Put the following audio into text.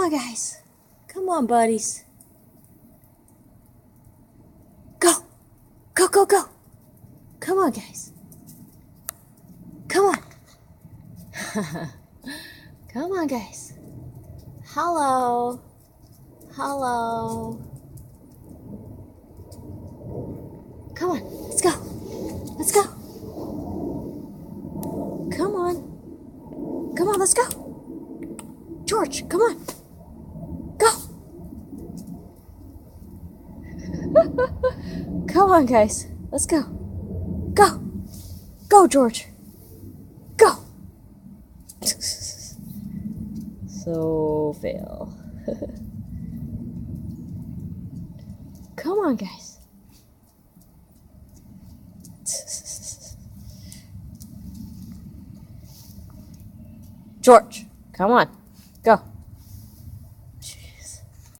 on, guys. Come on, buddies. Go. Go, go, go. Come on, guys. Come on. Come on, guys. Hello. Hello. Come on. Let's go. Let's go. Come on. Come on, let's go. George, come on. Go. Come on, guys. Let's go. Go. Go, George. Go. So fail. Come on, guys. George, come on. Go.